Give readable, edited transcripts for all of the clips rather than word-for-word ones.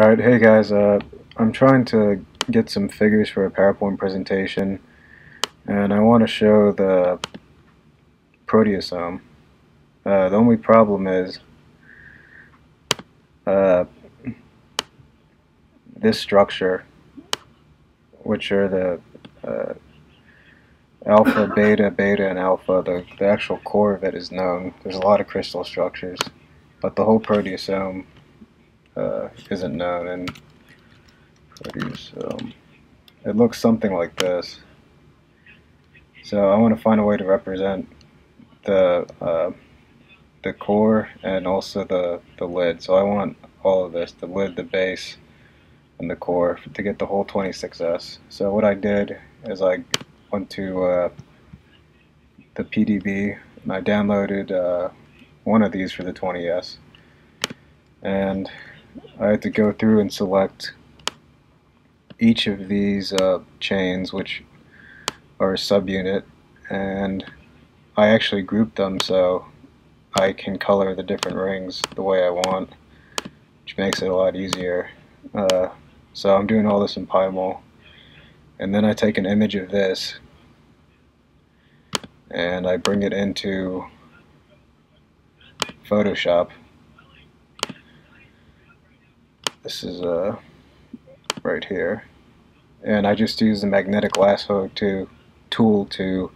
Alright, hey guys, I'm trying to get some figures for a PowerPoint presentation, and I want to show the proteasome. The only problem is uh, this structure, which are the alpha, beta, beta, and alpha. The actual core of it is known. There's a lot of crystal structures, but the whole proteasome isn't known. And proteasome, it looks something like this. So I want to find a way to represent the core and also the lid. So I want all of this, the lid, the base, and the core, to get the whole 26S. So what I did is I went to the PDB and I downloaded one of these for the 20S, and I had to go through and select each of these chains, which are a subunit, and I actually grouped them so I can color the different rings the way I want, which makes it a lot easier. So I'm doing all this in pymol, and then I take an image of this and I bring it into Photoshop. This is right here, and I just use the magnetic lasso tool to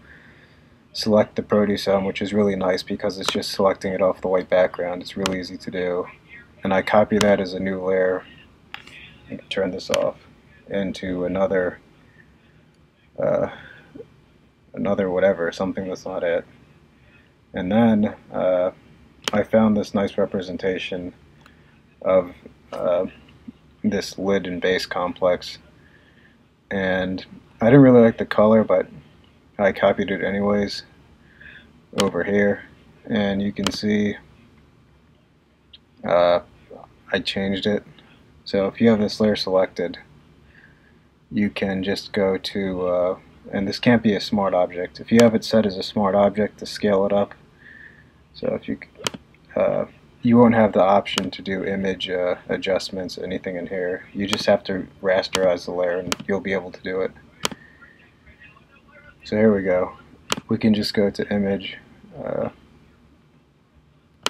select the proteasome, which is really nice because it's just selecting it off the white background. It's really easy to do, and I copy that as a new layer. You can turn this off into another whatever, something that's not it. And then I found this nice representation of this lid and base complex, and I didn't really like the color, but I copied it anyways over here, and you can see I changed it. So if you have this layer selected, you can just go to and this can't be a smart object. If you have it set as a smart object, to scale it up. So if you won't have the option to do image adjustments, anything in here. You just have to rasterize the layer and you'll be able to do it. So here we go. We can just go to image,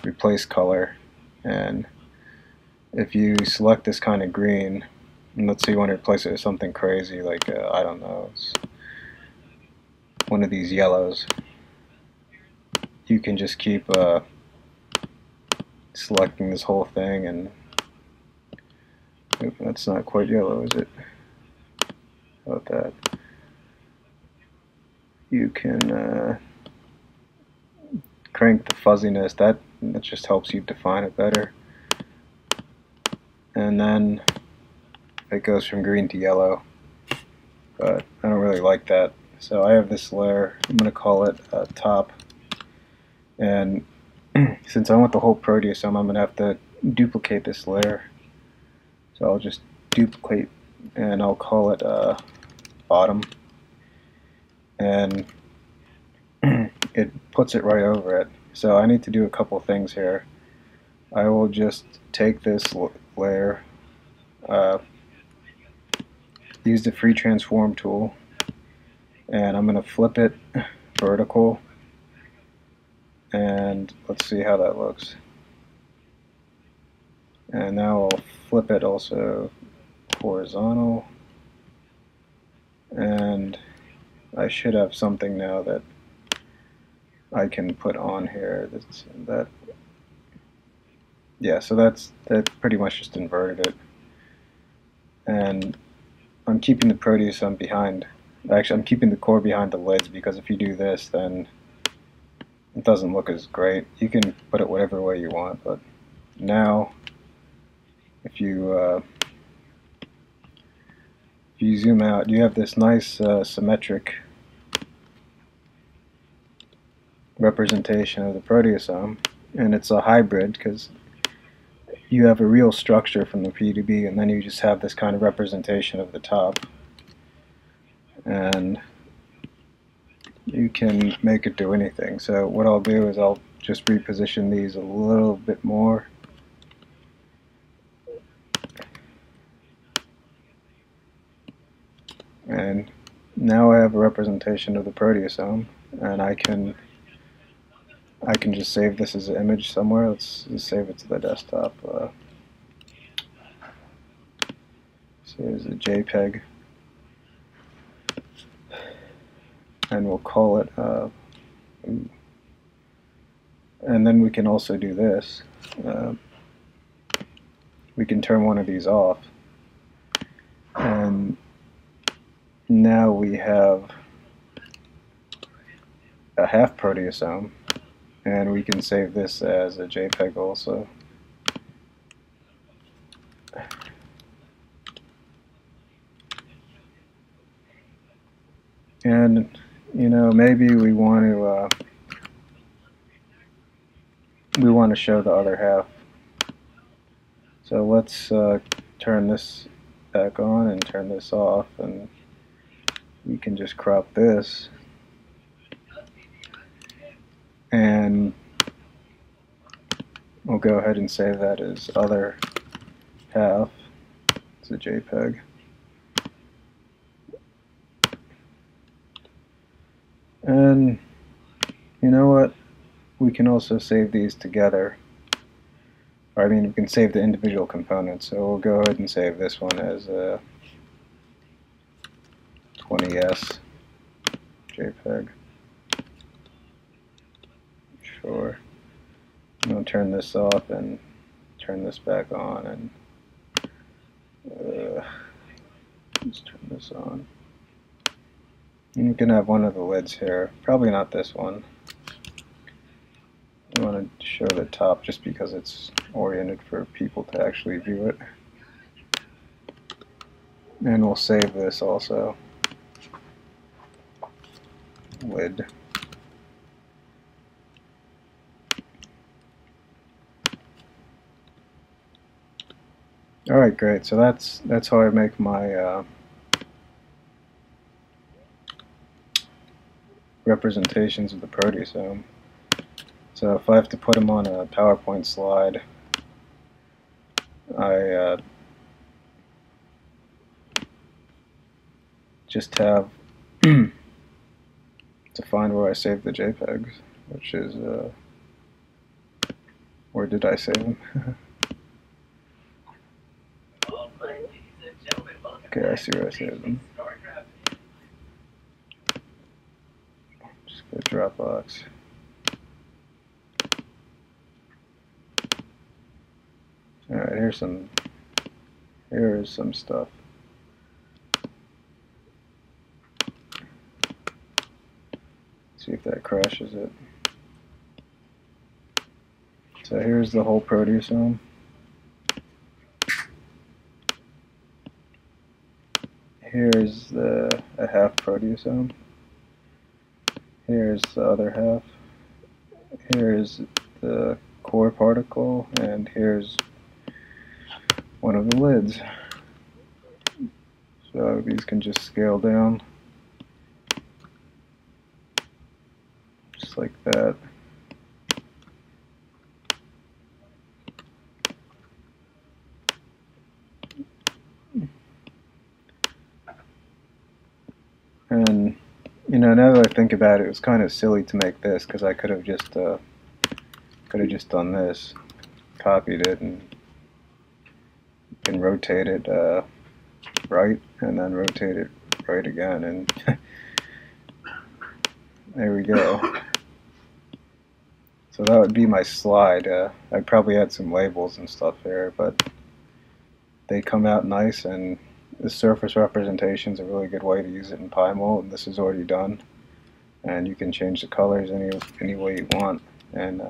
replace color, and if you select this kind of green, and let's say you want to replace it with something crazy like, I don't know, it's one of these yellows, you can just keep selecting this whole thing, and that's not quite yellow, is it? How about that? You can crank the fuzziness. That just helps you define it better. And then it goes from green to yellow, but I don't really like that. So I have this layer, I'm going to call it top, and since I want the whole proteasome, I'm going to have to duplicate this layer. So I'll just duplicate and I'll call it bottom, and it puts it right over it. So I need to do a couple things here. I will just take this layer, use the free transform tool, and I'm going to flip it vertical, and let's see how that looks. And now I'll flip it also horizontal, and I should have something now that I can put on here. Yeah, so that pretty much just inverted it. And I'm keeping the proteasome behind. Actually, I'm keeping the core behind the lids, because if you do this, then it doesn't look as great. You can put it whatever way you want, but now if you zoom out, you have this nice symmetric representation of the proteasome, and it's a hybrid because you have a real structure from the PDB, and then you just have this kind of representation of the top, and you can make it do anything. So what I'll do is I'll just reposition these a little bit more, And now I have a representation of the proteasome, and I can just save this as an image somewhere. Let's just save it to the desktop. So here's a JPEG, and we'll call it. And then we can also do this. We can turn one of these off, and now we have a half proteasome, and we can save this as a JPEG also. And maybe we want to show the other half. So let's turn this back on and turn this off, and we can just crop this, and we'll go ahead and save that as other half. It's a JPEG. And you know what? We can also save these together. Or, I mean, we can save the individual components. So we'll go ahead and save this one as a 20s JPEG. Sure. I'm going to turn this off and turn this back on, and let's turn this on. And you can have one of the lids here. Probably not this one. I want to show the top just because it's oriented for people to actually view it. And we'll save this also. Lid. Alright, great. So that's how I make my representations of the proteasome. So if I have to put them on a PowerPoint slide, I just have to find where I saved the JPEGs, which is, where did I save them? Okay, I see where I saved them. Just go to Dropbox. Alright, here's some stuff. See if that crashes it. So here's the whole proteasome. Here's a half proteasome. Here's the other half. Here's the core particle, and here's one of the lids. So these can just scale down, just like that. And now that I think about it, it was kind of silly to make this, because I could have just done this, copied it, and rotate it right, and then rotate it right again, and there we go. So that would be my slide. I'd probably add some labels and stuff here, but they come out nice, and the surface representation is a really good way to use it in pymol, and this is already done. And you can change the colors any way you want. And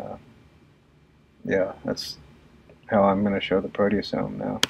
yeah, that's how I'm going to show the proteasome now.